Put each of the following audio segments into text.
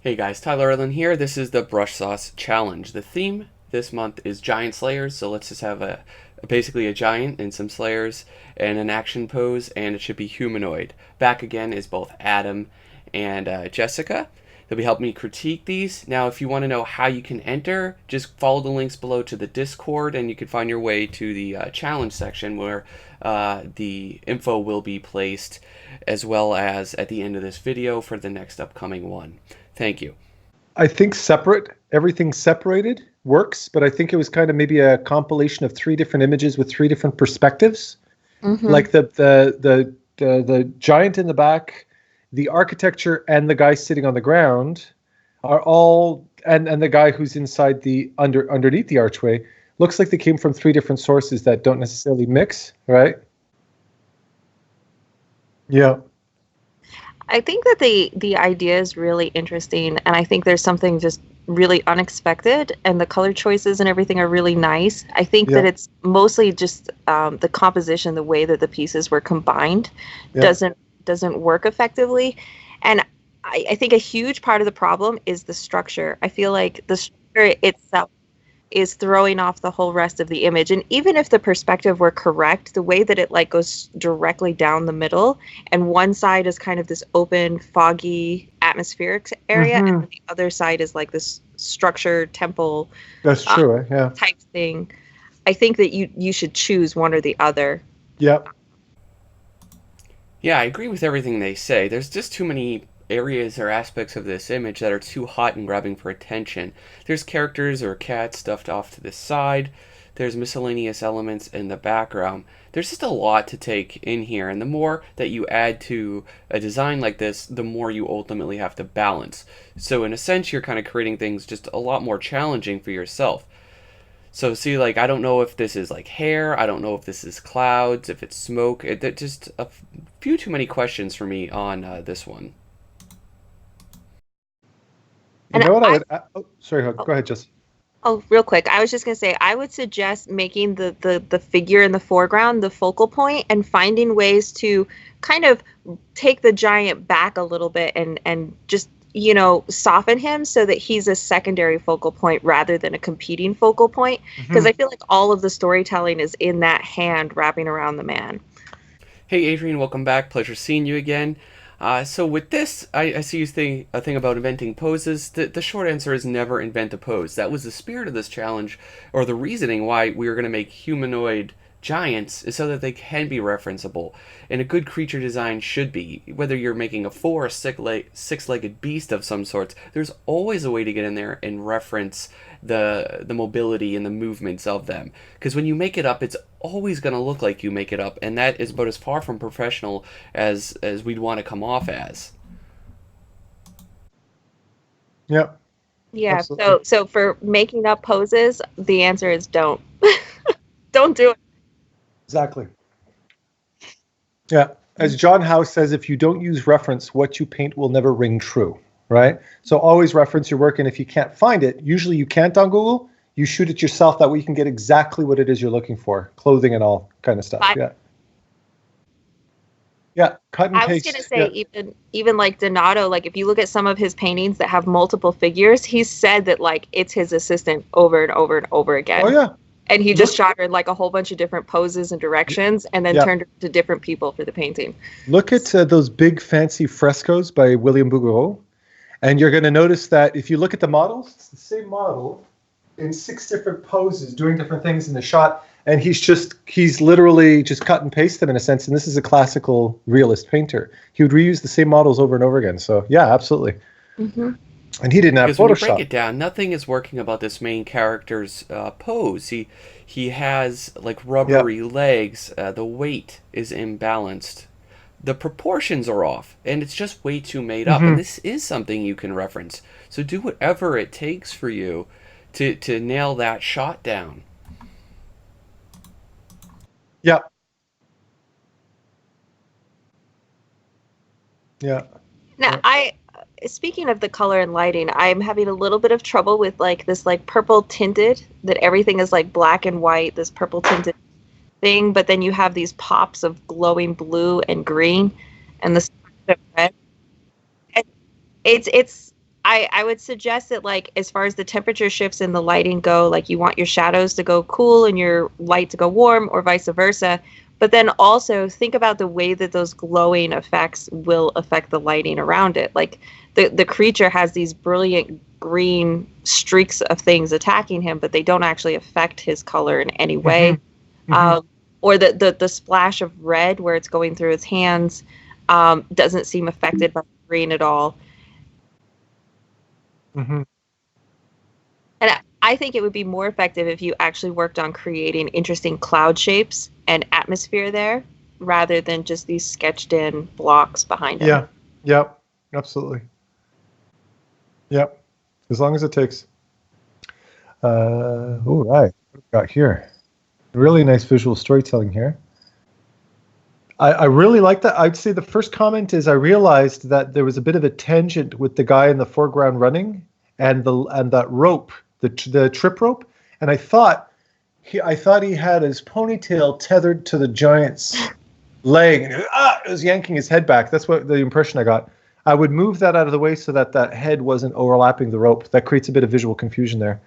Hey guys, Tyler Erlin here. This is the Brush Sauce Challenge. The theme this month is Giant Slayers, so let's just have basically a giant and some slayers and an action pose, and it should be humanoid. Back again is both Adam and Jessica. They'll be helping me critique these. Now, if you want to know how you can enter, just follow the links below to the Discord, and you can find your way to the challenge section where the info will be placed, as well as at the end of this video for the next upcoming one. Thank you. I think everything separated works, but I think it was kind of maybe a compilation of three different images with three different perspectives. Mm-hmm. Like the giant in the back, the architecture, and the guy sitting on the ground are all, and the guy who's inside the underneath the archway looks like they came from three different sources that don't necessarily mix, right? Yeah. I think that the idea is really interesting, and I think there's something just really unexpected, and the color choices and everything are really nice. I think that it's mostly just the composition, the way that the pieces were combined doesn't work effectively. And I think a huge part of the problem is the structure. I feel like the structure itself is throwing off the whole rest of the image. And even if the perspective were correct, the way that it like goes directly down the middle, and one side is kind of this open, foggy, atmospheric area, and the other side is like this structured temple. That's true, type thing. I think that you should choose one or the other. Yep. Yeah, I agree with everything they say. There's just too many areas or aspects of this image that are too hot and grabbing for attention. There's characters or cats stuffed off to the side. There's miscellaneous elements in the background. There's just a lot to take in here, and the more that you add to a design like this, the more you ultimately have to balance. So in a sense, you're kind of creating things just a lot more challenging for yourself. So see, like, I don't know if this is like hair, I don't know if this is clouds, if it's smoke. Just a few too many questions for me on this one. You know what sorry, go ahead, Jess. Oh, real quick. I was just going to say, I would suggest making the figure in the foreground the focal point, and finding ways to kind of take the giant back a little bit and just, soften him so that he's a secondary focal point rather than a competing focal point. Because I feel like all of the storytelling is in that hand wrapping around the man. Hey, Adrian, welcome back. Pleasure seeing you again. So with this, I see you think a thing about inventing poses. The short answer is never invent a pose. That was the spirit of this challenge, or the reasoning why we were going to make humanoid giants, is so that they can be referenceable. And a good creature design should be, whether you're making a 4 or 6-legged beast of some sorts, there's always a way to get in there and reference the mobility and the movements of them. Because when you make it up, it's always going to look like you make it up, and that is about as far from professional as we'd want to come off as. Yep. Yeah. Absolutely. So for making up poses, the answer is don't. Don't do it. Exactly. Yeah. As John Howe says, if you don't use reference, what you paint will never ring true, right? So always reference your work, and if you can't find it, usually you can't on Google, you shoot it yourself. That way you can get exactly what it is you're looking for, clothing and all kind of stuff. Yeah, cut and paste. I was going to say, even like Donato, like if you look at some of his paintings that have multiple figures, he's said that like it's his assistant over and over and over again. Oh, yeah. And he just shot her in like a whole bunch of different poses and directions, and then turned her to different people for the painting. Look at those big fancy frescoes by William Bouguereau, and you're going to notice that if you look at the models, it's the same model in 6 different poses doing different things in the shot, and he's literally just cut and paste them in a sense. And this is a classical realist painter. He would reuse the same models over and over again. So yeah, absolutely. And he didn't have Photoshop. When you break it down, nothing is working about this main character's pose. He has like rubbery legs. The weight is imbalanced. The proportions are off, and it's just way too made up. And this is something you can reference. So do whatever it takes for you to nail that shot down. Yeah. Yeah. Now, speaking of the color and lighting, I'm having a little bit of trouble with like this like purple tinted, that everything is like black and white, this purple tinted thing, but then you have these pops of glowing blue and green and the red. It's I would suggest that, like, as far as the temperature shifts and the lighting go, like, you want your shadows to go cool and your light to go warm, or vice versa. But then also think about the way that those glowing effects will affect the lighting around it. Like, the creature has these brilliant green streaks of things attacking him, but they don't actually affect his color in any way. Or the splash of red where it's going through his hands doesn't seem affected by green at all. And I think it would be more effective if you actually worked on creating interesting cloud shapes and atmosphere there, rather than just these sketched in blocks behind him. Yeah. Yep. Absolutely. Yep. As long as it takes. All right. What have we got here? Really nice visual storytelling here. I really like that. I'd say the first comment is I realized that there was a bit of a tangent with the guy in the foreground running and that rope, the trip rope, and I thought he had his ponytail tethered to the giant's leg, and it was yanking his head back. That's what the impression I got. I would move that out of the way so that head wasn't overlapping the rope. That creates a bit of visual confusion there.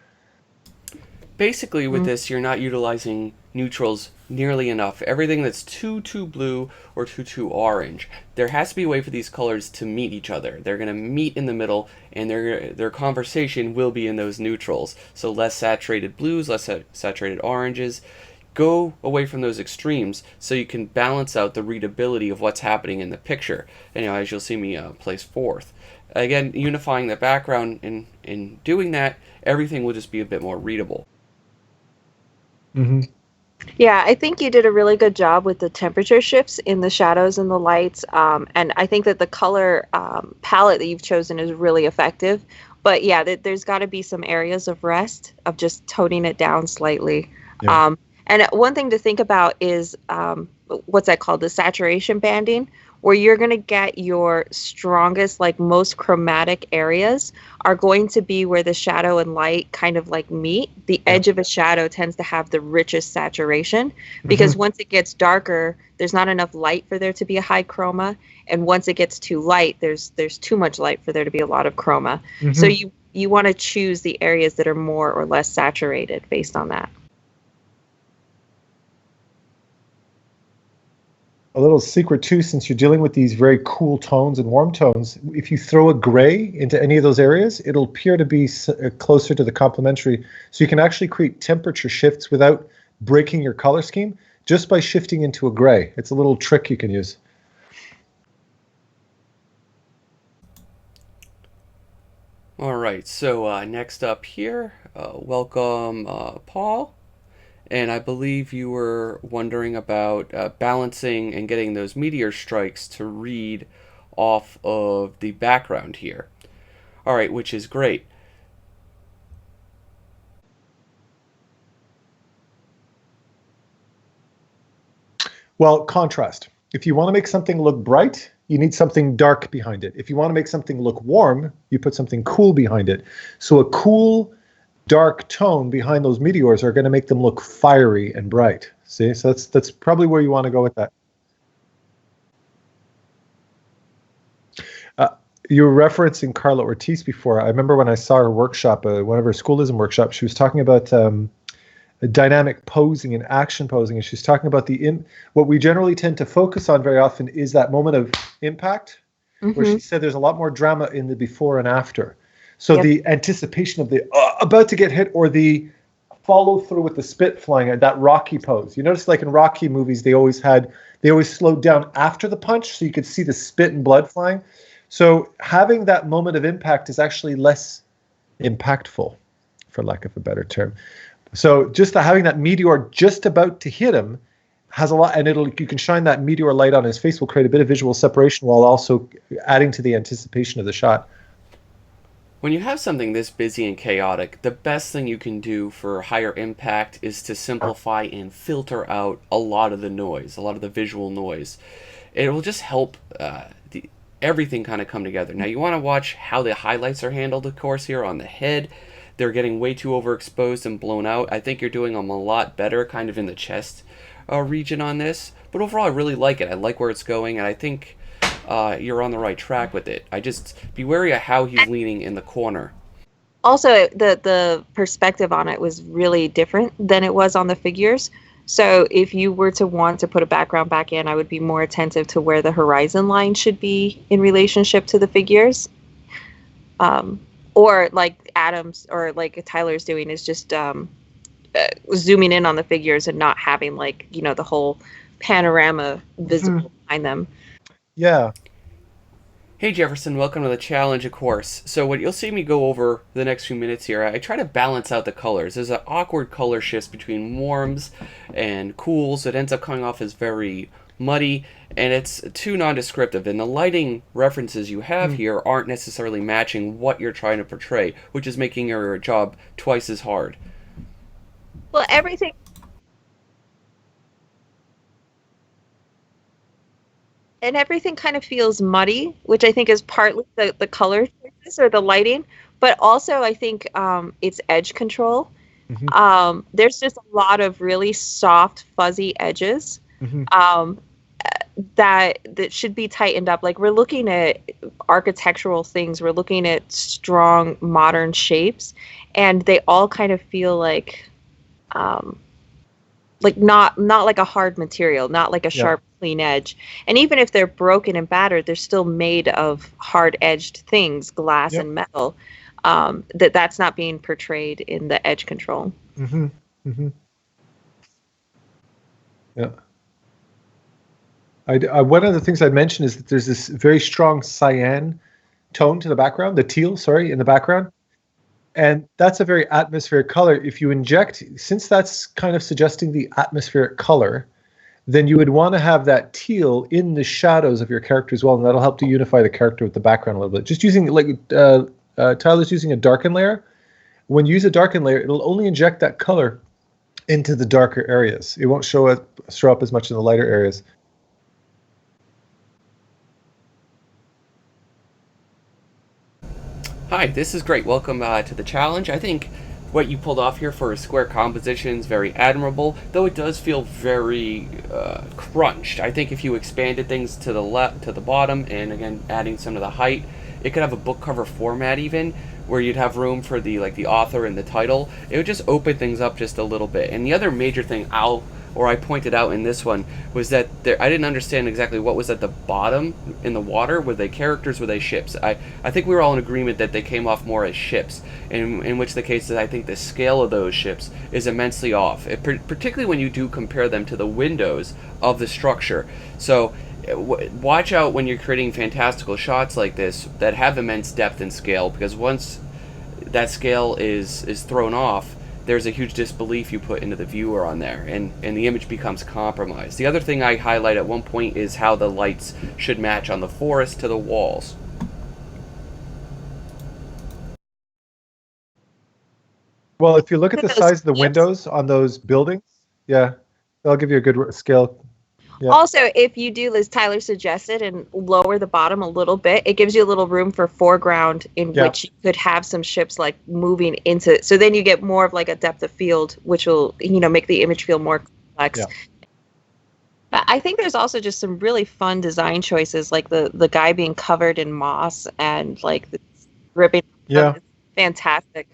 Basically, with this, you're not utilizing neutrals nearly enough. Everything that's too blue or too orange, there has to be a way for these colors to meet each other. They're going to meet in the middle, and their conversation will be in those neutrals. So less saturated blues, less saturated oranges. Go away from those extremes so you can balance out the readability of what's happening in the picture. And, as you'll see me place fourth. Again, unifying the background, in doing that, everything will just be a bit more readable. Yeah, I think you did a really good job with the temperature shifts in the shadows and the lights. And I think that the color palette that you've chosen is really effective. But yeah, there's got to be some areas of rest, of just toning it down slightly. Yeah. And one thing to think about is what's that called? The saturation banding, where you're going to get your strongest, like most chromatic areas are going to be where the shadow and light kind of like meet. The edge of a shadow tends to have the richest saturation because once it gets darker, there's not enough light for there to be a high chroma. And once it gets too light, there's too much light for there to be a lot of chroma. So you want to choose the areas that are more or less saturated based on that. A little secret too, since you're dealing with these very cool tones and warm tones, if you throw a gray into any of those areas, it'll appear to be closer to the complementary. So you can actually create temperature shifts without breaking your color scheme just by shifting into a gray. It's a little trick you can use. All right, so next up here, welcome Paul. And I believe you were wondering about balancing and getting those meteor strikes to read off of the background here. All right, which is great. Well, contrast. If you want to make something look bright, you need something dark behind it. If you want to make something look warm, you put something cool behind it. So a cool, dark tone behind those meteors are going to make them look fiery and bright. See, so that's probably where you want to go with that. You were referencing Carla Ortiz before. I remember when I saw her workshop, one of her schoolism workshops, she was talking about dynamic posing and action posing, and she's talking about what we generally tend to focus on very often is that moment of impact, where she said there's a lot more drama in the before and after. So the anticipation of the about to get hit, or the follow through with the spit flying at that Rocky pose. You notice, like in Rocky movies, they always slowed down after the punch so you could see the spit and blood flying. So having that moment of impact is actually less impactful, for lack of a better term. So just having that meteor just about to hit him has a lot, and you can shine that meteor light on his face will create a bit of visual separation while also adding to the anticipation of the shot. When you have something this busy and chaotic, the best thing you can do for higher impact is to simplify and filter out a lot of the noise, a lot of the visual noise. It will just help everything kind of come together. Now, you want to watch how the highlights are handled, of course, here on the head. They're getting way too overexposed and blown out. I think you're doing them a lot better kind of in the chest region on this. But overall, I really like it. I like where it's going, and I think you're on the right track with it. I just be wary of how he's leaning in the corner. Also, the perspective on it was really different than it was on the figures. So if you were to want to put a background back in, I would be more attentive to where the horizon line should be in relationship to the figures. Or like Adam's or like Tyler's doing is just zooming in on the figures and not having like, the whole panorama visible behind them. Yeah. Hey Jefferson, welcome to the challenge, of course. So what you'll see me go over the next few minutes here, I try to balance out the colors. There's an awkward color shifts between warms and cools. It ends up coming off as very muddy, and it's too nondescriptive. And the lighting references you have here aren't necessarily matching what you're trying to portray, which is making your job twice as hard. Well, everything kind of feels muddy, which I think is partly the color choices or the lighting, but also I think it's edge control. There's just a lot of really soft, fuzzy edges that should be tightened up. Like, we're looking at architectural things, we're looking at strong, modern shapes, and they all kind of feel like not like a hard material, not like a sharp, clean edge. And even if they're broken and battered, they're still made of hard-edged things, glass and metal. That's not being portrayed in the edge control. Yeah. One of the things I'd mention is that there's this very strong cyan tone to the background, the teal, in the background. And that's a very atmospheric color. If you inject, since that's kind of suggesting the atmospheric color, then you would want to have that teal in the shadows of your character as well, and that'll help to unify the character with the background a little bit. Just using, like Tyler's using a darken layer. When you use a darken layer, it'll only inject that color into the darker areas. It won't show up as much in the lighter areas. Hi, this is great. Welcome to the challenge. I think what you pulled off here for a square composition is very admirable, though it does feel very crunched. I think if you expanded things to the left, to the bottom, and again adding some of the height, it could have a book cover format even, where you'd have room for the author and the title. It would just open things up just a little bit. And the other major thing I pointed out in this one was that I didn't understand exactly what was at the bottom in the water. Were they characters? Were they ships? I think we were all in agreement that they came off more as ships, in which the case is I think the scale of those ships is immensely off, particularly when you do compare them to the windows of the structure. So watch out when you're creating fantastical shots like this that have immense depth and scale, because once that scale is thrown off, there's a huge disbelief you put into the viewer on there, and the image becomes compromised. The other thing I highlight at one point is how the lights should match on the forest to the walls. Well, if you look at the size of the windows on those buildings, that'll give you a good scale. Yeah. Also, if you do, as Tyler suggested, and lower the bottom a little bit, it gives you a little room for foreground in which you could have some ships like moving into it. So then you get more of like a depth of field, which will, make the image feel more complex. Yeah. But I think there's also just some really fun design choices, like the guy being covered in moss and like the ripping. Yeah. Fantastic.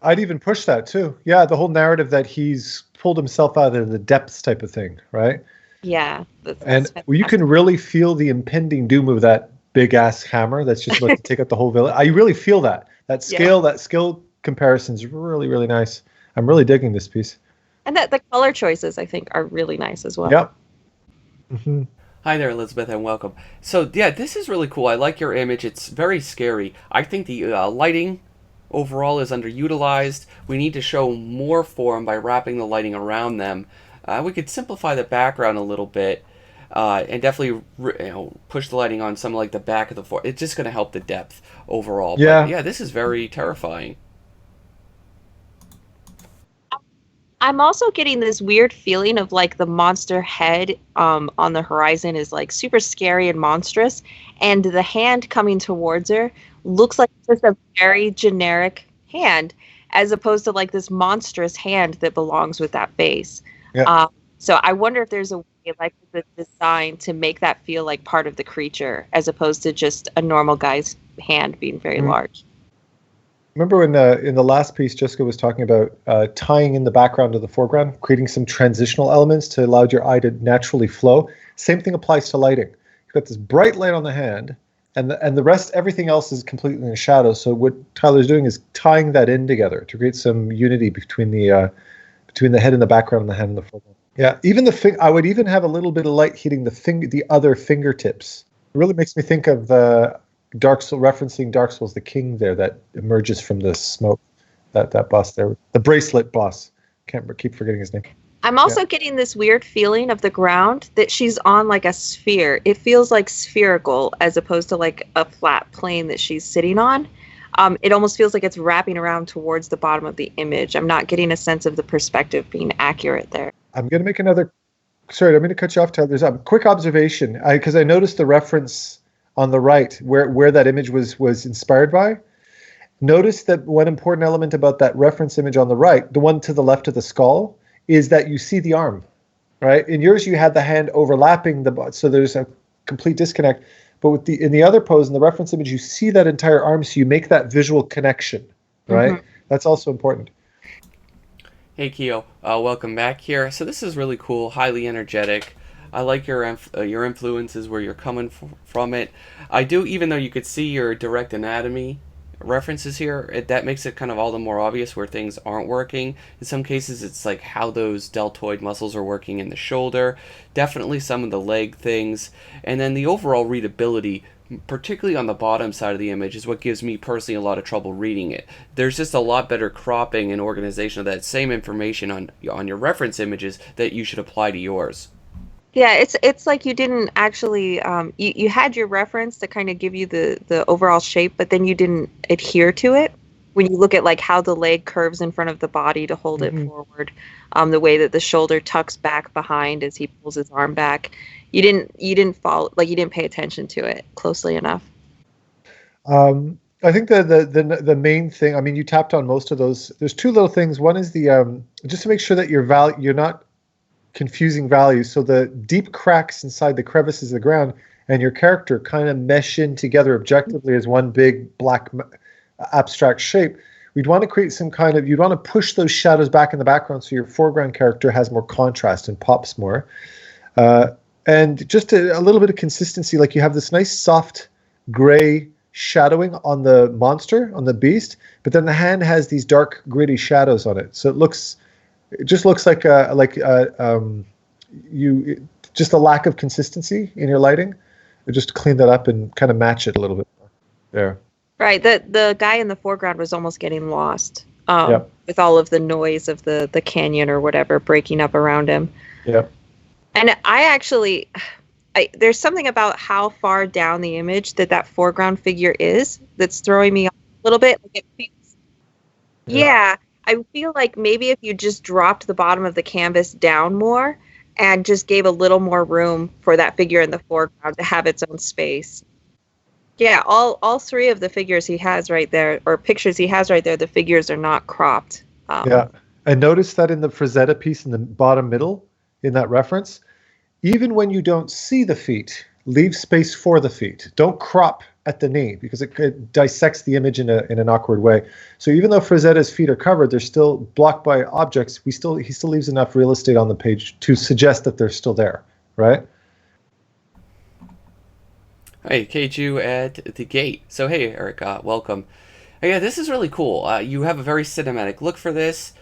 I'd even push that too. Yeah, the whole narrative that he's pulled himself out of the depths type of thing, right? Yeah. And you can really feel the impending doom of that big ass hammer that's just about to take out the whole village. I really feel that. That scale, that skill comparison is really, really nice. I'm really digging this piece. And the color choices, I think, are really nice as well. Yep. Hi there, Elizabeth, and welcome. So, yeah, this is really cool. I like your image. It's very scary. I think the lighting overall is underutilized. We need to show more form by wrapping the lighting around them. We could simplify the background a little bit and definitely push the lighting on some like the back of the forest. It's just going to help the depth overall. Yeah. But, yeah, this is very terrifying. I'm also getting this weird feeling of like the monster head on the horizon is like super scary and monstrous, and the hand coming towards her looks like just a very generic hand, as opposed to like this monstrous hand that belongs with that face. Yeah. So I wonder if there's a they like the design to make that feel like part of the creature as opposed to just a normal guy's hand being very large. Remember when in the last piece, Jessica was talking about tying in the background to the foreground, creating some transitional elements to allow your eye to naturally flow. Same thing applies to lighting. You've got this bright light on the hand, and the rest, everything else is completely in shadow. So what Tyler's doing is tying that in together to create some unity between the head and the background and the hand and the foreground. Yeah, even I would even have a little bit of light hitting the other fingertips. It really makes me think of Dark Souls, referencing Dark Souls, the king there that emerges from the smoke. That boss there, the bracelet boss. Keep forgetting his name. I'm also getting this weird feeling of the ground that she's on like a sphere. It feels like spherical as opposed to like a flat plane that she's sitting on. It almost feels like it's wrapping around towards the bottom of the image. I'm not getting a sense of the perspective being accurate there. I'm going to make another. Sorry, I'm going to cut you off, Tyler. There's a quick observation because I noticed the reference on the right where that image was inspired by. Notice that one important element about that reference image on the right, the one to the left of the skull, is that you see the arm, right? In yours, you had the hand overlapping so there's a complete disconnect. But in the other pose, in the reference image, you see that entire arm, so you make that visual connection, right? Mm-hmm. That's also important. Hey, Keo, welcome back here. So this is really cool, highly energetic. I like your influences, where you're coming from it. I do, even though you could see your direct anatomy references here, that makes it kind of all the more obvious where things aren't working. In some cases, it's like how those deltoid muscles are working in the shoulder, definitely some of the leg things, and then the overall readability, particularly on the bottom side of the image, is what gives me personally a lot of trouble reading it. There's just a lot better cropping and organization of that same information on your reference images that you should apply to yours. Yeah, it's like you didn't actually you had your reference to kind of give you the overall shape, but then you didn't adhere to it. When you look at like how the leg curves in front of the body to hold it forward, the way that the shoulder tucks back behind as he pulls his arm back, you didn't follow, like you didn't pay attention to it closely enough. I think the main thing, I mean, you tapped on most of those. There's two little things. One is the just to make sure that you're not confusing values. So the deep cracks inside the crevices of the ground and your character kind of mesh in together objectively as one big black abstract shape. We'd want to create some kind of, you'd want to push those shadows back in the background so your foreground character has more contrast and pops more. And just a little bit of consistency, like you have this nice soft gray shadowing on the monster, on the beast, but then the hand has these dark gritty shadows on it. So it just looks like just a lack of consistency in your lighting. Just clean that up and kind of match it a little bit more there. Right. The guy in the foreground was almost getting lost with all of the noise of the canyon or whatever breaking up around him. Yeah. And there's something about how far down the image that foreground figure is that's throwing me off a little bit. Like it feels, yeah. I feel like maybe if you just dropped the bottom of the canvas down more and just gave a little more room for that figure in the foreground to have its own space. Yeah, all three of the figures he has right there, or pictures he has right there, the figures are not cropped. Yeah, and notice that in the Frazetta piece in the bottom middle, in that reference, even when you don't see the feet, leave space for the feet. Don't crop at the knee because it dissects the image in an awkward way. So even though Frazetta's feet are covered, they're still blocked by objects. He still leaves enough real estate on the page to suggest that they're still there, right? Hey, Keiju at the gate. So hey, Eric, welcome. Yeah, this is really cool. You have a very cinematic look for this.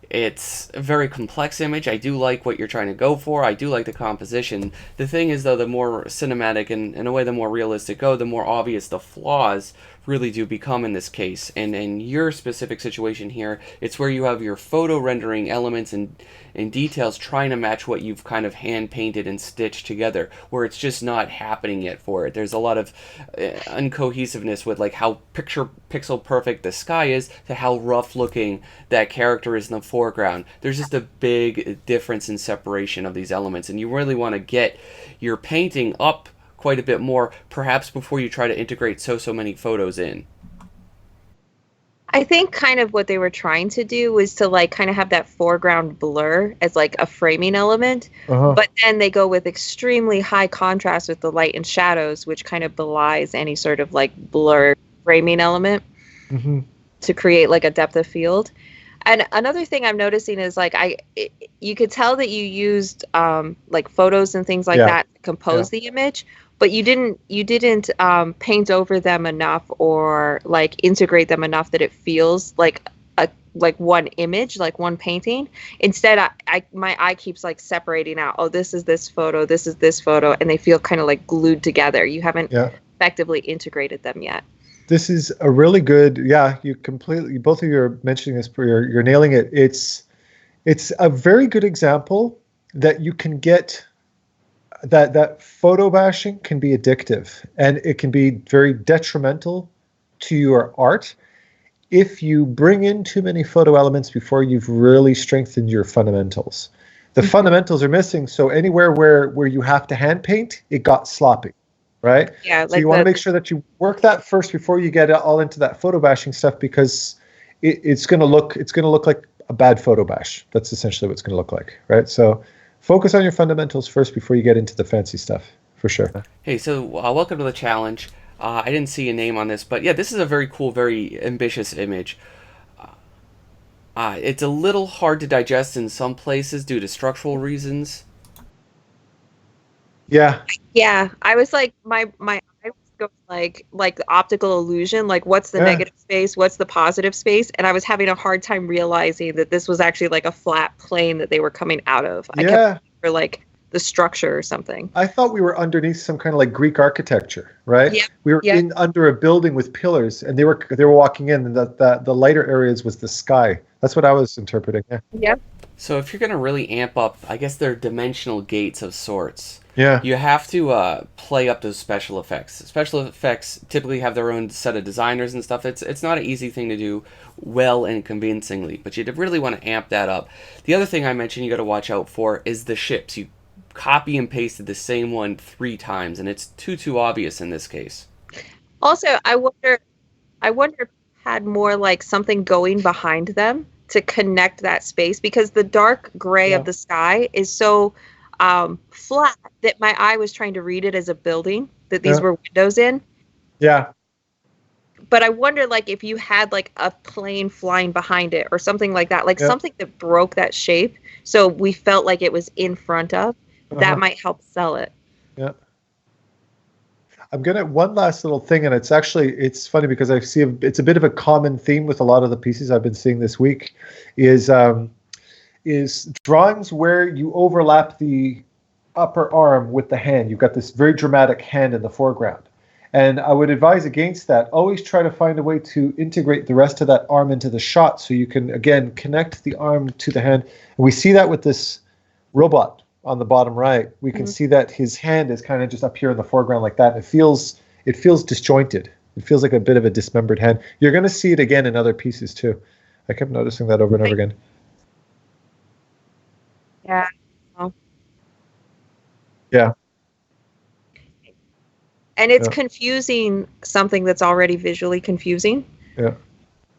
It's a very complex image. I do like what you're trying to go for. I do like the composition. The thing is, though, the more cinematic and in a way the more realistic go, the more obvious the flaws really do become in this case. And in your specific situation here, it's where you have your photo rendering elements and details trying to match what you've kind of hand painted and stitched together, where it's just not happening yet for it. There's a lot of uncohesiveness with like how pixel perfect the sky is to how rough looking that character is in the foreground. There's just a big difference in separation of these elements, and you really want to get your painting up quite a bit more, perhaps before you try to integrate so many photos in. I think kind of what they were trying to do was to like kind of have that foreground blur as like a framing element, but then they go with extremely high contrast with the light and shadows, which kind of belies any sort of like blur framing element to create like a depth of field. And another thing I'm noticing is like you could tell that you used like photos and things like that to compose the image, but you didn't paint over them enough or like integrate them enough that it feels like one image, like one painting. Instead, my eye keeps like separating out. Oh, this is this photo, this is this photo, and they feel kind of like glued together. You haven't effectively integrated them yet. This is a really good, both of you are mentioning this, you're nailing it. It's a very good example that you can get, that photo bashing can be addictive, and it can be very detrimental to your art if you bring in too many photo elements before you've really strengthened your fundamentals. The fundamentals are missing, so anywhere where you have to hand paint, it got sloppy. Right? Yeah. So you want to make sure that you work that first before you get all into that photo bashing stuff, because it's going to look like a bad photo bash. That's essentially what it's going to look like, right? So focus on your fundamentals first before you get into the fancy stuff, for sure. Hey, so welcome to the challenge. I didn't see a name on this, but yeah, this is a very cool, very ambitious image. It's a little hard to digest in some places due to structural reasons. Yeah. Yeah. I was like, my eye was going like the optical illusion, like what's the negative space, what's the positive space, and I was having a hard time realizing that this was actually like a flat plane that they were coming out of. I kept for like the structure or something. I thought we were underneath some kind of like Greek architecture, right? Yeah. We were in under a building with pillars, and they were walking in, and the lighter areas was the sky. That's what I was interpreting. Yeah. So if you're going to really amp up, I guess they're dimensional gates of sorts. Yeah. You have to play up those special effects. Special effects typically have their own set of designers and stuff. It's not an easy thing to do well and convincingly, but you really want to amp that up. The other thing I mentioned you got to watch out for is the ships. You copy and pasted the same one 3 times, and it's too obvious in this case. Also, I wonder if it had more like something going behind them to connect that space, because the dark gray of the sky is so flat that my eye was trying to read it as a building that these were windows in. Yeah. But I wonder, like, if you had like a plane flying behind it or something like that, like something that broke that shape, so we felt like it was in front of. That might help sell it. Yeah. I'm gonna one last little thing, and it's funny because I see it's a bit of a common theme with a lot of the pieces I've been seeing this week, is drawings where you overlap the upper arm with the hand. You've got this very dramatic hand in the foreground. And I would advise against that. Always try to find a way to integrate the rest of that arm into the shot so you can, again, connect the arm to the hand. And we see that with this robot on the bottom right. We can see that his hand is kind of just up here in the foreground like that. It feels disjointed. It feels like a bit of a dismembered hand. You're going to see it again in other pieces too. I kept noticing that over and over again. Yeah. Yeah. And it's confusing something that's already visually confusing. Yeah.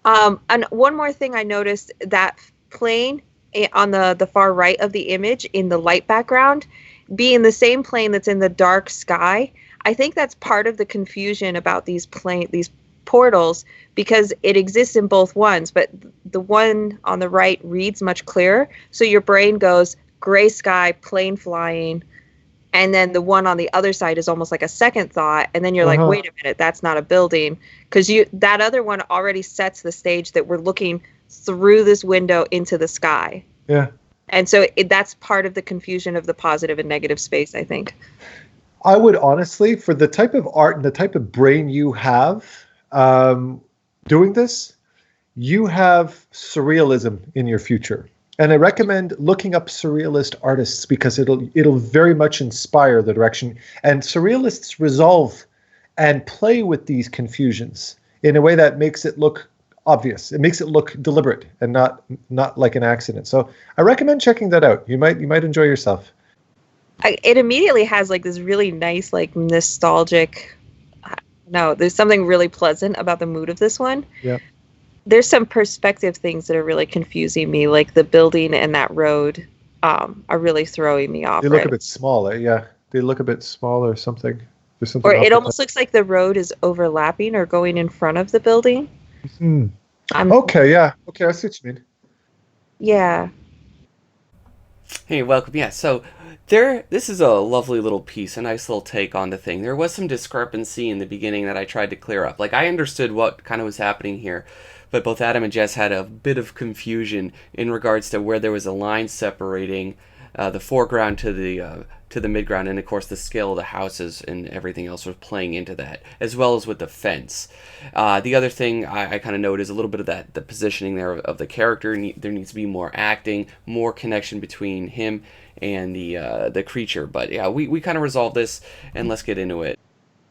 And one more thing I noticed, that plane on the far right of the image in the light background being the same plane that's in the dark sky. I think that's part of the confusion about these portals, because it exists in both ones, but the one on the right reads much clearer. So your brain goes gray sky, plane flying, and then the one on the other side is almost like a second thought, and then you're like, wait a minute, that's not a building, because that other one already sets the stage that we're looking through this window into the sky. Yeah. And so that's part of the confusion of the positive and negative space, I think. I would honestly, for the type of art and the type of brain you have doing this, you have surrealism in your future. And I recommend looking up surrealist artists, because it'll very much inspire the direction. And surrealists resolve and play with these confusions in a way that makes it look obvious. It makes it look deliberate and not like an accident. So I recommend checking that out. You might enjoy yourself. It immediately has like this really nice, like nostalgic. No, there's something really pleasant about the mood of this one. Yeah. there's some perspective things that are really confusing me, like the building and that road are really throwing me off. They look a bit smaller, yeah. They look a bit smaller or something. There's something Or off it with almost looks like the road is overlapping or going in front of the building. Okay, yeah. Okay, I see what you mean. Yeah. Hey, welcome. Yeah, so this is a lovely little piece, a nice little take on the thing. There was some discrepancy in the beginning that I tried to clear up. Like, I understood what kind of was happening here, but both Adam and Jess had a bit of confusion in regards to where there was a line separating the foreground to the midground, and of course the scale of the houses and everything else was playing into that, as well as with the fence. The other thing I kind of noted is a little bit of the positioning there of the character. There needs to be more acting, more connection between him and the creature. But yeah, we kind of resolved this, and let's get into it.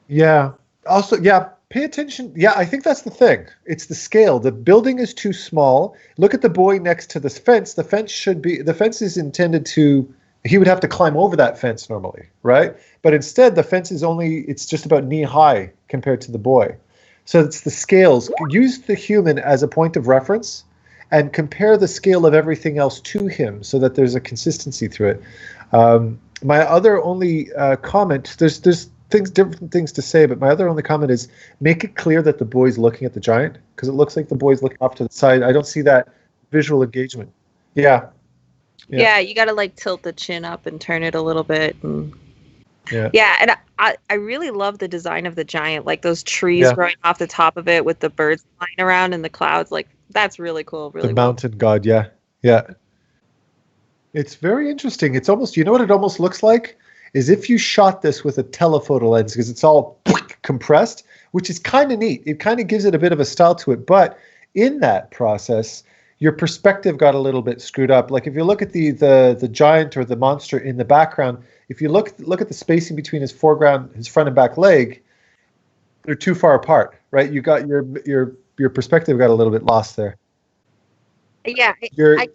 Yeah. Also, yeah, pay attention. Yeah, I think that's the thing. It's the scale. The building is too small. Look at the boy next to this fence. The fence is intended to, he would have to climb over that fence normally, right? But instead, the fence is it's just about knee high compared to the boy. So it's the scales. Use the human as a point of reference and compare the scale of everything else to him so that there's a consistency through it. My other only comment, there's different things to say, but my other only comment is make it clear that the boy's looking at the giant, because it looks like the boy's looking off to the side. I don't see that visual engagement. Yeah, you got to like tilt the chin up and turn it a little bit. And and I really love the design of the giant, like those trees growing off the top of it with the birds flying around in the clouds. Like, that's really cool. Really, the mountain god. Yeah. It's very interesting. It's almost, you know what it almost looks like? Is if you shot this with a telephoto lens, because it's all compressed, which is kind of neat. It kind of gives it a bit of a style to it. But in that process, your perspective got a little bit screwed up. Like if you look at the giant or the monster in the background, if you look at the spacing between his foreground, his front and back leg, they're too far apart, right? You got your perspective got a little bit lost there. Yeah, I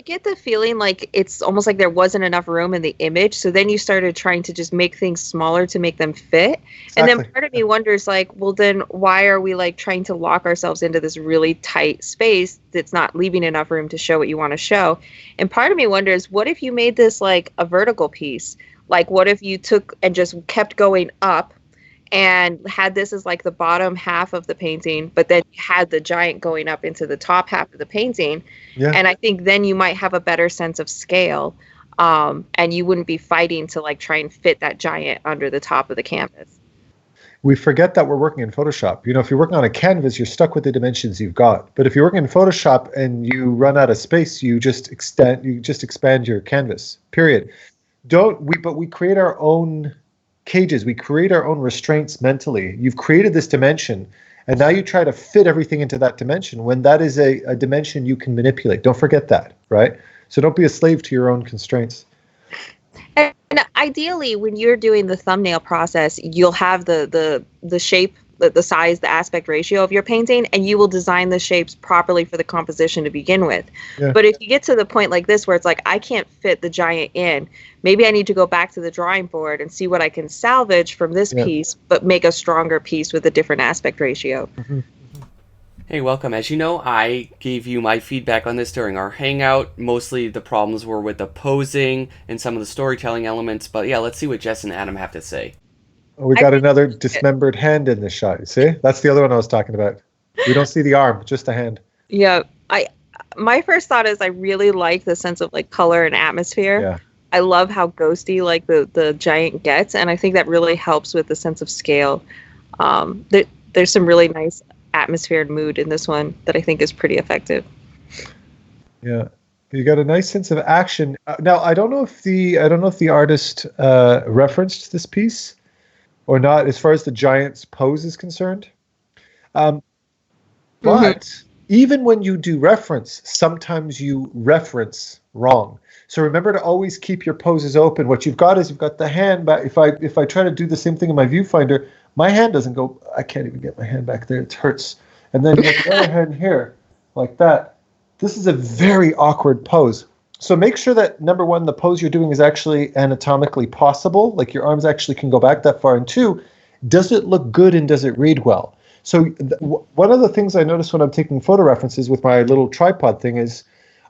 get the feeling like it's almost like there wasn't enough room in the image, so then you started trying to just make things smaller to make them fit. Exactly. And then part of me wonders, like, well, then why are we like trying to lock ourselves into this really tight space that's not leaving enough room to show what you want to show? And part of me wonders, what if you made this like a vertical piece? Like, what if you took and just kept going up and had this as like the bottom half of the painting, but then you had the giant going up into the top half of the painting. Yeah. And I think then you might have a better sense of scale, and you wouldn't be fighting to like try and fit that giant under the top of the canvas. We forget that we're working in Photoshop. You know, if you're working on a canvas, you're stuck with the dimensions you've got. But if you're working in Photoshop and you run out of space, you just expand your canvas, period. But we create our own cages. We create our own restraints mentally. You've created this dimension, and now you try to fit everything into that dimension when that is a dimension you can manipulate. Don't forget that, right? So don't be a slave to your own constraints. And ideally, when you're doing the thumbnail process, you'll have the shape, the size, the aspect ratio of your painting, and you will design the shapes properly for the composition to begin with. Yeah. But if you get to the point like this where it's like, I can't fit the giant in, maybe I need to go back to the drawing board and see what I can salvage from this piece, but make a stronger piece with a different aspect ratio. Mm-hmm. Hey, welcome. As you know, I gave you my feedback on this during our hangout. Mostly the problems were with the posing and some of the storytelling elements, but yeah, let's see what Jess and Adam have to say. Oh, we got another dismembered hand in this shot. You see? That's the other one I was talking about. We don't see the arm, just the hand. Yeah. My first thought is I really like the sense of like color and atmosphere. Yeah. I love how ghosty like the giant gets, and I think that really helps with the sense of scale. There's some really nice atmosphere and mood in this one that I think is pretty effective. Yeah. You got a nice sense of action. Now, I don't know if the artist referenced this piece or not, as far as the giant's pose is concerned. But even when you do reference, sometimes you reference wrong. So remember to always keep your poses open. What you've got is you've got the hand back. If I try to do the same thing in my viewfinder, my hand doesn't go. I can't even get my hand back there. It hurts. And then you have the other hand here, like that. This is a very awkward pose. So make sure that, number one, the pose you're doing is actually anatomically possible, like your arms actually can go back that far. And two, does it look good and does it read well? So one of the things I notice when I'm taking photo references with my little tripod thing is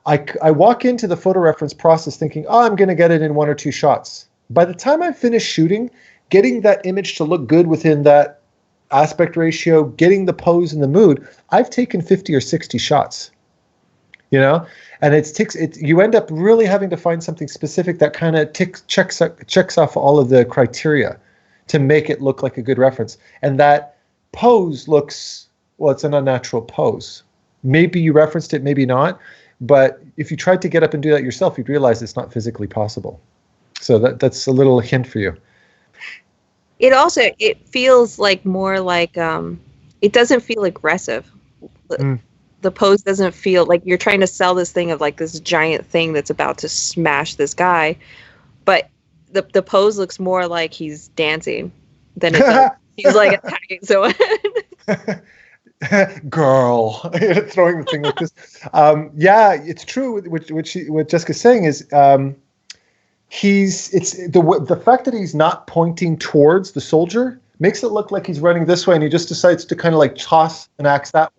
I walk into the photo reference process thinking, oh, I'm going to get it in 1 or 2 shots. By the time I finish shooting, getting that image to look good within that aspect ratio, getting the pose and the mood, I've taken 50 or 60 shots, you know, and you end up really having to find something specific that kind of checks off all of the criteria to make it look like a good reference. And that pose looks, well, it's an unnatural pose. Maybe you referenced it, maybe not. But if you tried to get up and do that yourself, you'd realize it's not physically possible. So that's a little hint for you. It feels like more like, it doesn't feel aggressive. The pose doesn't feel like you're trying to sell this thing of like this giant thing that's about to smash this guy. But the pose looks more like he's dancing than it does. He's like attacking someone. Girl, throwing the thing like this. Yeah, it's true. What Jessica's saying is, it's the fact that he's not pointing towards the soldier makes it look like he's running this way, and he just decides to kind of like toss an axe that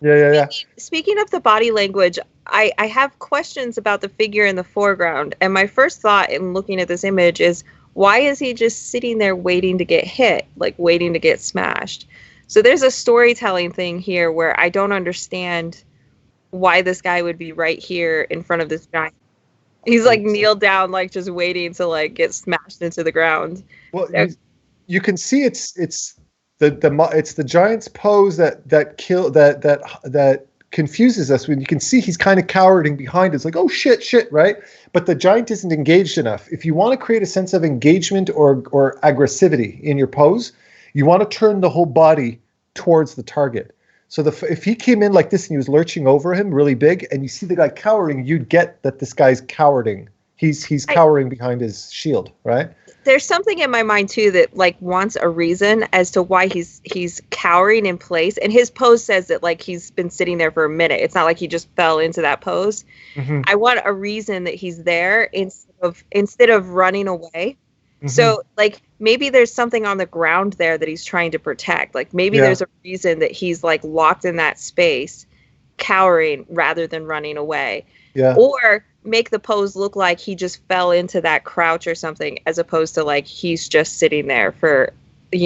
way. Yeah. Speaking of the body language, I have questions about the figure in the foreground, and my first thought in looking at this image is, why is he just sitting there waiting to get hit, like waiting to get smashed? So there's a storytelling thing here where I don't understand why this guy would be right here in front of this giant. He's like kneeled down, like just waiting to like get smashed into the ground. Well, you can see it's the giant's pose that confuses us. When you can see he's kind of cowering behind. It's like, oh shit, right? But the giant isn't engaged enough. If you want to create a sense of engagement or aggressivity in your pose, you want to turn the whole body towards the target. So if he came in like this and he was lurching over him really big, and you see the guy cowering, you'd get that this guy's cowering. He's cowering behind his shield, right? There's something in my mind too that like wants a reason as to why he's cowering in place, and his pose says that like he's been sitting there for a minute. It's not like he just fell into that pose. Mm-hmm. I want a reason that he's there instead of running away. Mm-hmm. So like maybe there's something on the ground there that he's trying to protect. Like maybe there's a reason that he's like locked in that space, cowering rather than running away. Yeah. Or make the pose look like he just fell into that crouch or something, as opposed to like he's just sitting there for, a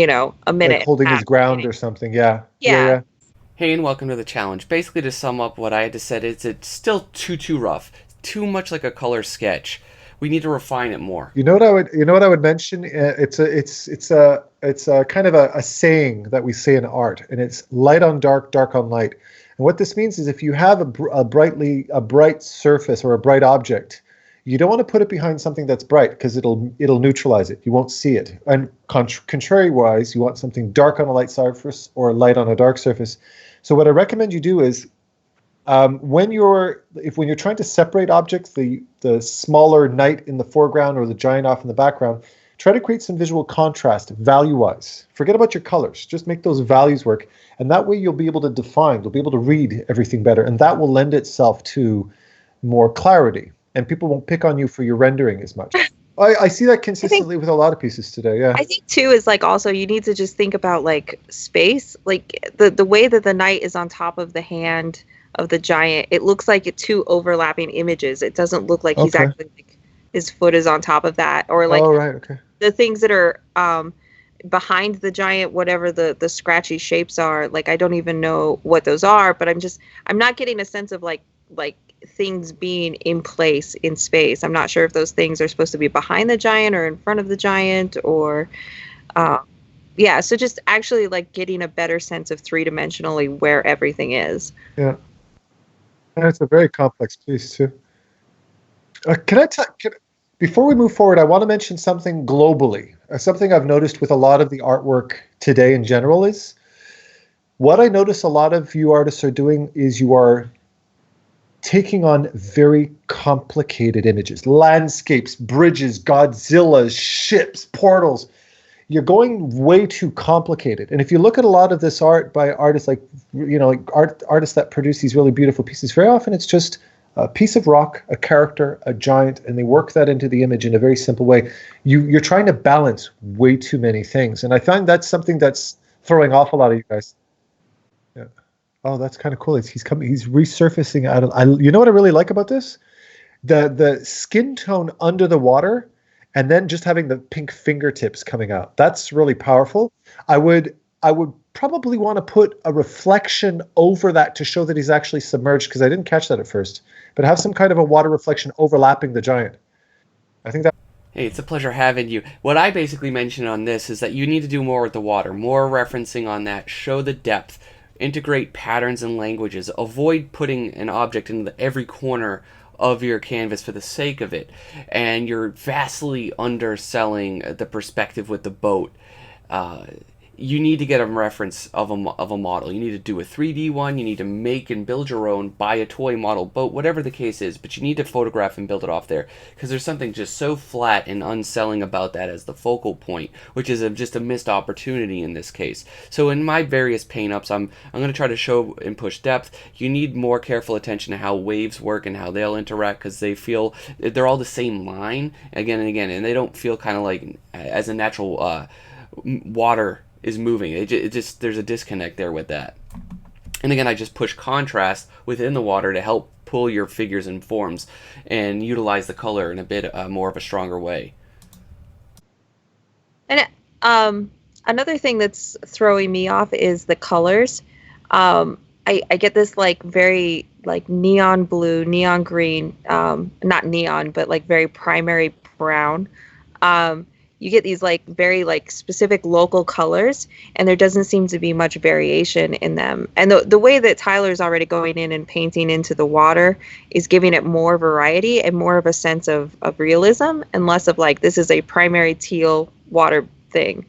minute. Like holding his ground or something. Yeah. Hey, and welcome to the challenge. Basically, to sum up what I had to say, is it's still too rough, too much like a color sketch. We need to refine it more. You know what I would mention? It's a kind of a saying that we say in art, and it's light on dark, dark on light. And what this means is if you have a bright surface or a bright object, you don't want to put it behind something that's bright because it'll neutralize it. You won't see it. And contrary-wise, you want something dark on a light surface or light on a dark surface. So what I recommend you do is, when you're trying to separate objects, the smaller knight in the foreground or the giant off in the background, try to create some visual contrast value-wise. Forget about your colors. Just make those values work. And that way you'll be able to define, you'll be able to read everything better. And that will lend itself to more clarity. And people won't pick on you for your rendering as much. I see that consistently with a lot of pieces today, yeah. I think, too, is like also you need to just think about like space. Like the way that the knight is on top of the hand of the giant, it looks like it's two overlapping images. It doesn't look like he's actually like, his foot is on top of that, or like the things that are behind the giant, whatever the scratchy shapes are. Like I don't even know what those are, but I'm not getting a sense of like things being in place in space. I'm not sure if those things are supposed to be behind the giant or in front of the giant, or so just actually like getting a better sense of three-dimensionally where everything is. Yeah. And it's a very complex piece too. Before we move forward, I want to mention something globally. Something I've noticed with a lot of the artwork today in general is, what I notice a lot of you artists are doing is you are taking on very complicated images, landscapes, bridges, Godzillas, ships, portals. You're going way too complicated. And if you look at a lot of this art by artists artists that produce these really beautiful pieces, very often it's just a piece of rock, a character, a giant, and they work that into the image in a very simple way. You're trying to balance way too many things. And I find that's something that's throwing off a lot of you guys. Yeah. Oh, that's kind of cool. He's coming. He's resurfacing out of. You know what I really like about this? The skin tone under the water, and then just having the pink fingertips coming out. That's really powerful. I would probably want to put a reflection over that to show that he's actually submerged, because I didn't catch that at first. But have some kind of a water reflection overlapping the giant. I think that. Hey, it's a pleasure having you. What I basically mentioned on this is that you need to do more with the water, more referencing on that, show the depth, integrate patterns and languages, avoid putting an object in every corner of your canvas for the sake of it, and you're vastly underselling the perspective with the boat. You need to get a reference of a model. You need to do a 3D one. You need to make and build your own, buy a toy model boat, whatever the case is. But you need to photograph and build it off there, because there's something just so flat and unselling about that as the focal point, which is just a missed opportunity in this case. So in my various paint ups, I'm going to try to show and push depth. You need more careful attention to how waves work and how they'll interact, because they're all the same line again and again, and they don't feel kind of like as a natural water is moving. It just there's a disconnect there with that. And again, I just push contrast within the water to help pull your figures and forms and utilize the color in a bit more of a stronger way. And another thing that's throwing me off is the colors. I get this like very like neon blue, neon green, not neon, but like very primary brown. You get these like very like specific local colors, and there doesn't seem to be much variation in them. And the way that Tyler's already going in and painting into the water is giving it more variety and more of a sense of realism, and less of like, this is a primary teal water thing.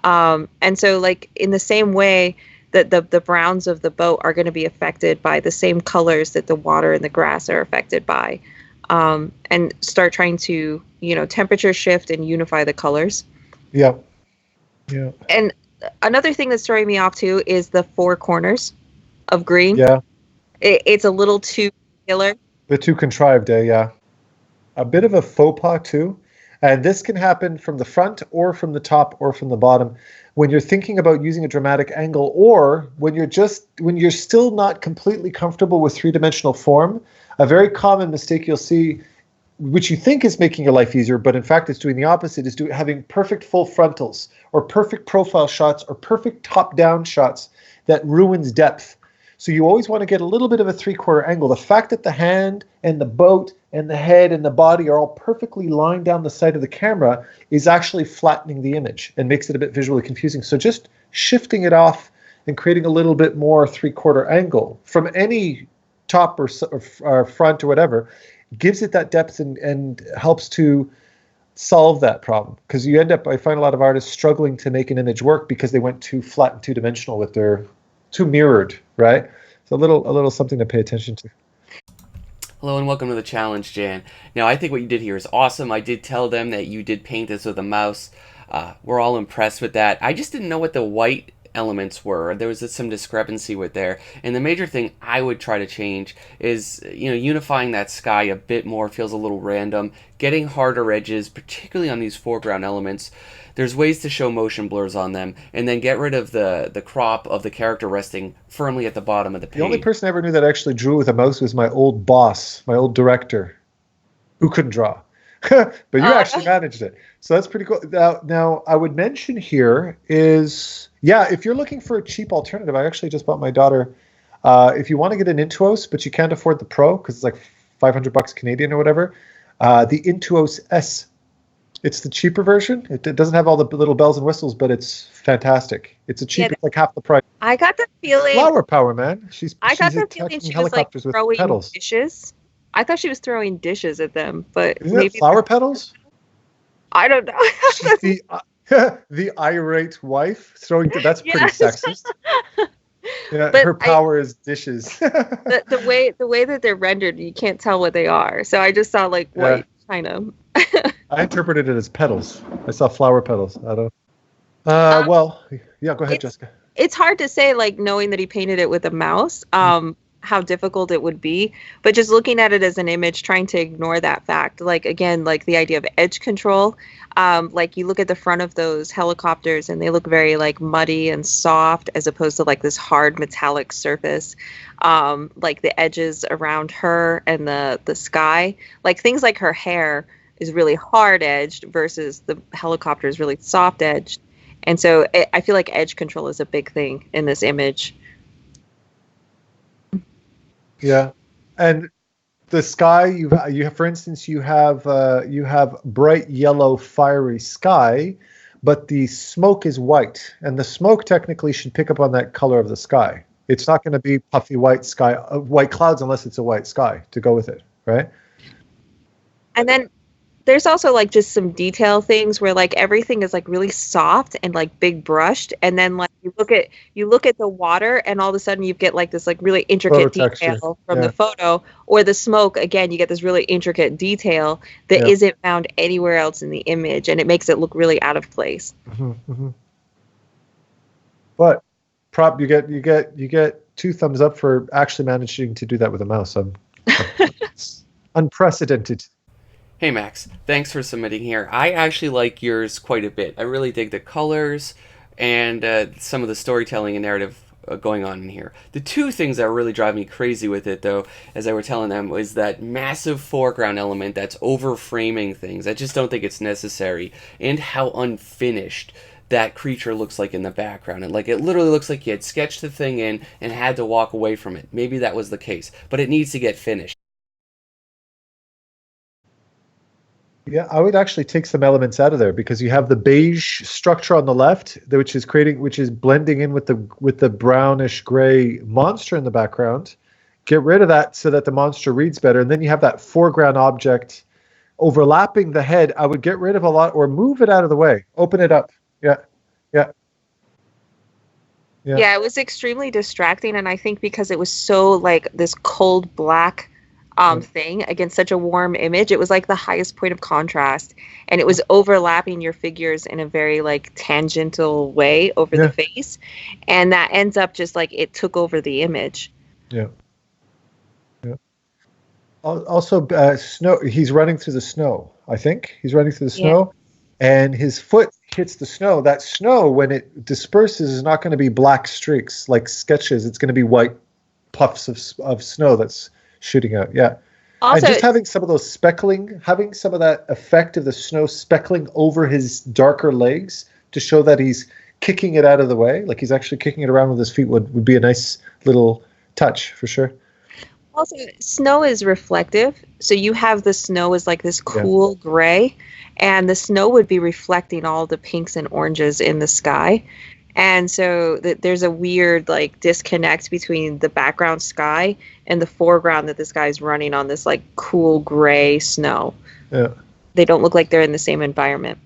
And so like in the same way that the browns of the boat are going to be affected by the same colors that the water and the grass are affected by. And start trying to, temperature shift and unify the colors. Yeah. Yeah. And another thing that's throwing me off too is the four corners of green. Yeah. It's a little too killer. The too contrived, yeah. A bit of a faux pas too. And this can happen from the front or from the top or from the bottom when you're thinking about using a dramatic angle, or when you're still not completely comfortable with three-dimensional form. A very common mistake you'll see, which you think is making your life easier, but in fact it's doing the opposite, is having perfect full frontals or perfect profile shots or perfect top-down shots that ruins depth. So you always want to get a little bit of a three-quarter angle. The fact that the hand and the boat and the head and the body are all perfectly lined down the side of the camera is actually flattening the image and makes it a bit visually confusing. So just shifting it off and creating a little bit more three-quarter angle from any top or front or whatever gives it that depth and helps to solve that problem. Because I find a lot of artists struggling to make an image work because they went too flat and two-dimensional with their too mirrored, right? So a little something to pay attention to. Hello and welcome to the challenge, Jan. Now, I think what you did here is awesome. I did tell them that you did paint this with a mouse. We're all impressed with that. I just didn't know what the white elements were. There was some discrepancy with there. And the major thing I would try to change is, unifying that sky a bit more. Feels a little random. Getting harder edges, particularly on these foreground elements. There's ways to show motion blurs on them, and then get rid of the crop of the character resting firmly at the bottom of the page. The only person I ever knew that actually drew with a mouse was my old boss, my old director, who couldn't draw. But you actually managed it. So that's pretty cool. Now, I would mention here is, if you're looking for a cheap alternative, I actually just bought my daughter, if you want to get an Intuos, but you can't afford the Pro because it's like $500 Canadian or whatever, the Intuos S. It's the cheaper version. It doesn't have all the little bells and whistles, but it's fantastic. It's it's like half the price. I got the feeling. Flower power, man. She's feeling she was like throwing dishes. I thought she was throwing dishes at them, but isn't maybe flower petals? I don't know. She's the irate wife throwing. That's pretty sexist. Yeah, but her power is dishes. the way that they're rendered, you can't tell what they are. So I just saw like white china. I interpreted it as petals. I saw flower petals. I don't. Go ahead, Jessica. It's hard to say, like, knowing that he painted it with a mouse. how difficult it would be, but just looking at it as an image, trying to ignore that fact. Like again, like the idea of edge control. Like you look at the front of those helicopters and they look very like muddy and soft as opposed to like this hard metallic surface. Like the edges around her and the sky, like things like her hair is really hard edged versus the helicopter is really soft edged. And so I feel like edge control is a big thing in this image. Yeah, and the sky you have, for instance, you have bright yellow fiery sky, but the smoke is white, and the smoke technically should pick up on that color of the sky. It's not going to be puffy white sky, white clouds unless it's a white sky to go with it, right? And then there's also like just some detail things where like everything is like really soft and like big brushed, and then like you look at the water and all of a sudden you get like this like really intricate detail from the photo, or the smoke again you get this really intricate detail that isn't found anywhere else in the image, and it makes it look really out of place. But you get 2 thumbs up for actually managing to do that with a mouse. It's unprecedented. Hey Max, thanks for submitting here. I actually like yours quite a bit. I really dig the colors and some of the storytelling and narrative going on in here. The 2 things that really drive me crazy with it, though, as I were telling them, was that massive foreground element that's over-framing things. I just don't think it's necessary, and how unfinished that creature looks like in the background. And like it literally looks like you had sketched the thing in and had to walk away from it. Maybe that was the case, but it needs to get finished. Yeah, I would actually take some elements out of there, because you have the beige structure on the left, which is blending in with the brownish gray monster in the background. Get rid of that so that the monster reads better, and then you have that foreground object overlapping the head. I would get rid of a lot, or move it out of the way, open it up. Yeah. Yeah, it was extremely distracting, and I think because it was so like this cold black thing against such a warm image, it was like the highest point of contrast, and it was overlapping your figures in a very like tangential way over the face, and that ends up just like it took over the image. Yeah. Also, snow. He's running through the snow. I think he's running through the snow, and his foot hits the snow. That snow, when it disperses, is not going to be black streaks like sketches. It's going to be white puffs of snow that's shooting out. Yeah. Also, and just having some of those speckling, having some of that effect of the snow speckling over his darker legs to show that he's kicking it out of the way, like he's actually kicking it around with his feet, would be a nice little touch for sure. Also, snow is reflective, so you have the snow as like this cool gray, and the snow would be reflecting all the pinks and oranges in the sky. And so there's a weird like disconnect between the background sky and the foreground that this guy's running on this like cool gray snow. Yeah. They don't look like they're in the same environment.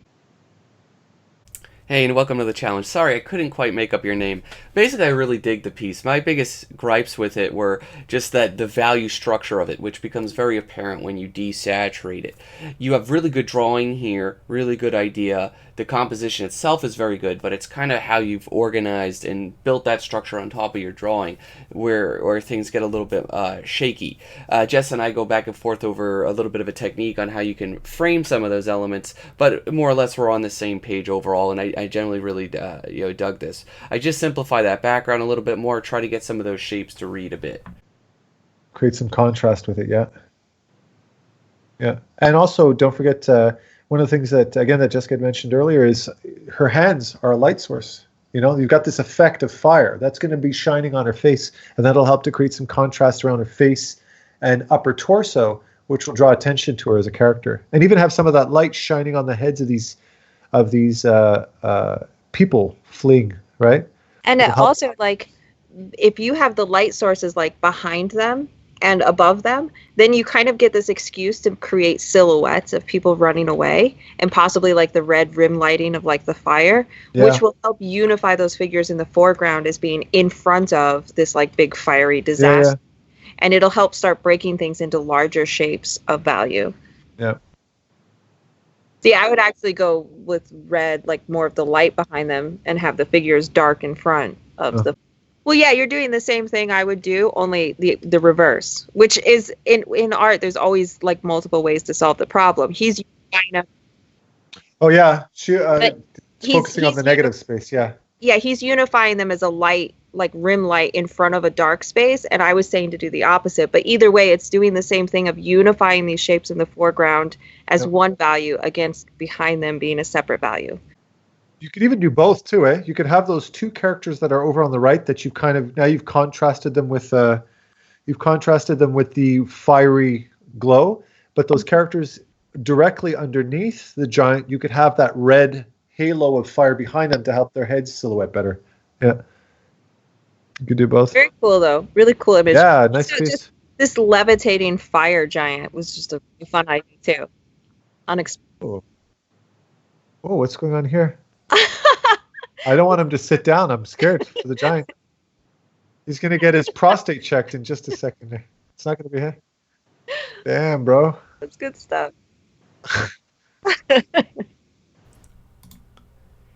Hey, and welcome to the challenge. Sorry, I couldn't quite make up your name. Basically, I really dig the piece. My biggest gripes with it were just that the value structure of it, which becomes very apparent when you desaturate it. You have really good drawing here, really good idea. The composition itself is very good, but it's kind of how you've organized and built that structure on top of your drawing where things get a little bit shaky. Jess and I go back and forth over a little bit of a technique on how you can frame some of those elements, but more or less we're on the same page overall, and I generally really dug this. I just simplify that background a little bit more, try to get some of those shapes to read a bit. Create some contrast with it, yeah. And also, don't forget, one of the things that Jessica had mentioned earlier is her hands are a light source. You know, you've got this effect of fire that's going to be shining on her face, and that'll help to create some contrast around her face and upper torso, which will draw attention to her as a character, and even have some of that light shining on the heads of these people fleeing, right? And it also, like, if you have the light sources like behind them and above them, then you kind of get this excuse to create silhouettes of people running away, and possibly like the red rim lighting of like the fire, which will help unify those figures in the foreground as being in front of this like big fiery disaster. And it'll help start breaking things into larger shapes of value. Yeah. See, I would actually go with red, like more of the light behind them, and have the figures dark in front of the Well, yeah, you're doing the same thing I would do, only the reverse, which is in art. There's always like multiple ways to solve the problem. He's kind of, Oh yeah, but it's focusing on the negative space. Yeah. yeah, he's unifying them as a light, like rim light in front of a dark space. And I was saying to do the opposite. But either way, it's doing the same thing of unifying these shapes in the foreground as Yep. one value against behind them being a separate value. You could even do both too, eh? You could have those two characters that are over on the right that you've kind of now you've contrasted them with the fiery glow, but those characters directly underneath the giant, you could have that red halo of fire behind them to help their heads silhouette better. Yeah. You could do both. Very cool, though. Really cool image. Yeah, nice So piece. just this levitating fire giant was just a fun idea, too. Unexpected. Oh, what's going on here? I don't want him to sit down. I'm scared for the giant. He's going to get his prostate checked in just a second there. It's not going to be here. Damn, bro. That's good stuff.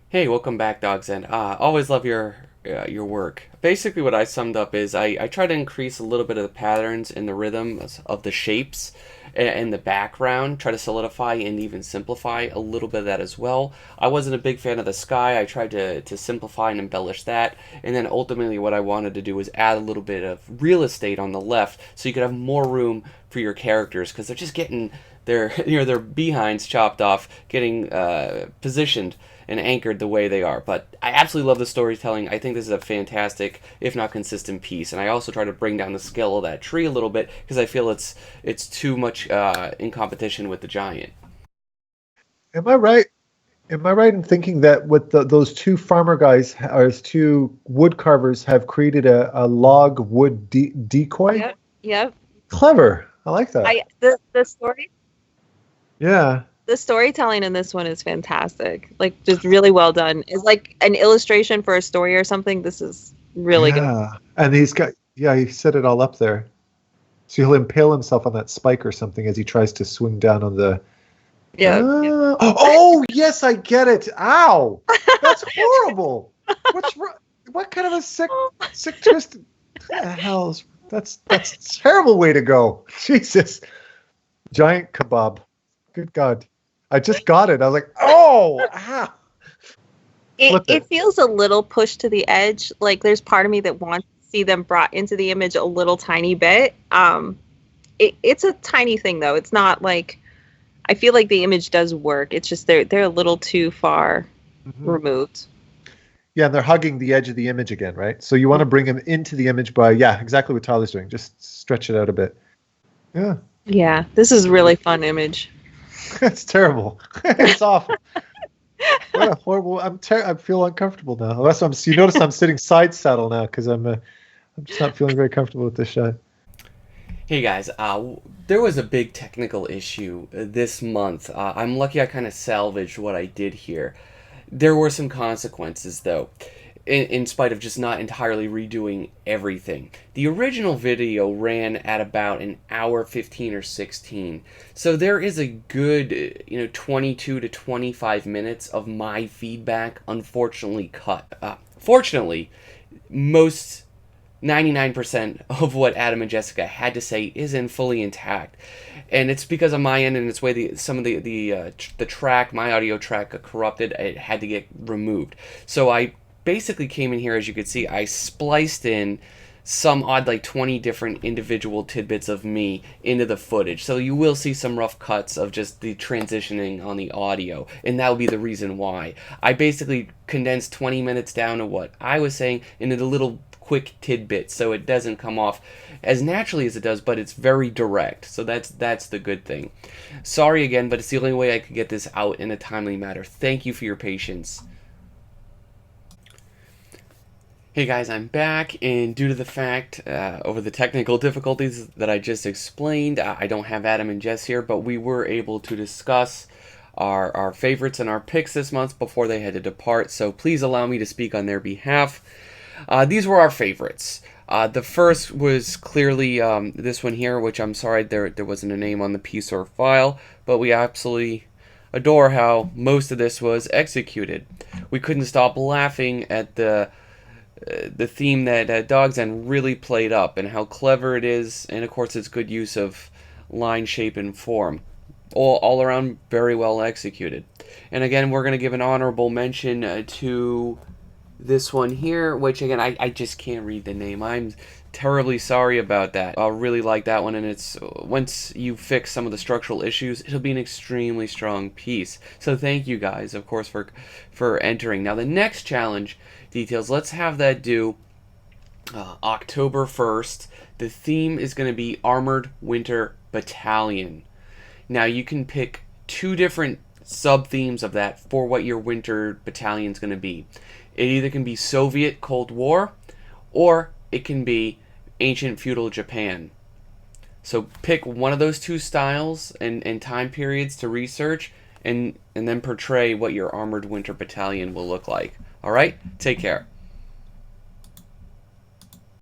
Hey, welcome back, Dogs, and always love your work. Basically, what I summed up is I try to increase a little bit of the patterns and the rhythm of the shapes and the background, try to solidify and even simplify a little bit of that as well. I wasn't a big fan of the sky. I tried to simplify and embellish that, and then ultimately what I wanted to do was add a little bit of real estate on the left so you could have more room for your characters, because they're just getting their their behinds chopped off, getting positioned and anchored the way they are. But I absolutely love the storytelling. I think this is a fantastic, if not consistent, piece. And I also try to bring down the scale of that tree a little bit because I feel it's too much in competition with the giant. Am I right? Am I right in thinking that with those two farmer guys, or two wood carvers, have created a log wood decoy? Yep. Yep. Clever. I like that. The story. Yeah. The storytelling in this one is fantastic. Like, just really well done. It's like an illustration for a story or something. This is really good. Yeah. And he set it all up there. So he'll impale himself on that spike or something as he tries to swing down on the. Yeah. Oh, yes, I get it. Ow. That's horrible. What's wrong? What kind of a sick twist? What the hell is that's a terrible way to go. Jesus. Giant kebab. Good God. I just got it. I was like, oh, ah. It feels a little pushed to the edge. Like, there's part of me that wants to see them brought into the image a little tiny bit. It's a tiny thing, though. It's not like, I feel like the image does work. It's just they're a little too far removed. Yeah, and they're hugging the edge of the image again, right? So you want to bring them into the image by, exactly what Tyler's doing. Just stretch it out a bit. Yeah. Yeah, this is a really fun image. It's terrible. It's awful. What a horrible. I feel uncomfortable now. You notice I'm sitting side saddle now because I'm just not feeling very comfortable with this shot. Hey guys, there was a big technical issue this month. I'm lucky I kind of salvaged what I did here. There were some consequences, though, in spite of just not entirely redoing everything. The original video ran at about an hour 15 or 16, so there is a good 22 to 25 minutes of my feedback unfortunately cut. Fortunately, most 99% of what Adam and Jessica had to say isn't fully intact, and it's because on my end and its way some of the track, my audio track, got corrupted. It had to get removed, so I basically came in here, as you could see, I spliced in some odd, like 20 different individual tidbits of me into the footage. So you will see some rough cuts of just the transitioning on the audio, and that will be the reason why. I basically condensed 20 minutes down to what I was saying into the little quick tidbits, so it doesn't come off as naturally as it does, but it's very direct. So that's the good thing. Sorry again, but it's the only way I could get this out in a timely manner. Thank you for your patience. Hey guys, I'm back, and due to the fact, over the technical difficulties that I just explained, I don't have Adam and Jess here, but we were able to discuss our favorites and our picks this month before they had to depart, so please allow me to speak on their behalf. These were our favorites. The first was clearly this one here, which I'm sorry there wasn't a name on the piece or file, but we absolutely adore how most of this was executed. We couldn't stop laughing at the the theme that Dog's End really played up, and how clever it is, and of course its good use of line, shape, and form. All around very well executed. And again, we're going to give an honorable mention to this one here, which again, I just can't read the name. I'm terribly sorry about that. I really like that one, and it's once you fix some of the structural issues, it'll be an extremely strong piece. So thank you guys, of course, for entering. Now the next challenge details, let's have that due October 1st. The theme is going to be Armored Winter Battalion. Now you can pick two different sub-themes of that for what your winter battalion is going to be. It either can be Soviet Cold War, or it can be ancient feudal Japan. So pick one of those two styles and time periods to research, and then portray what your Armored Winter Battalion will look like. All right? Take care.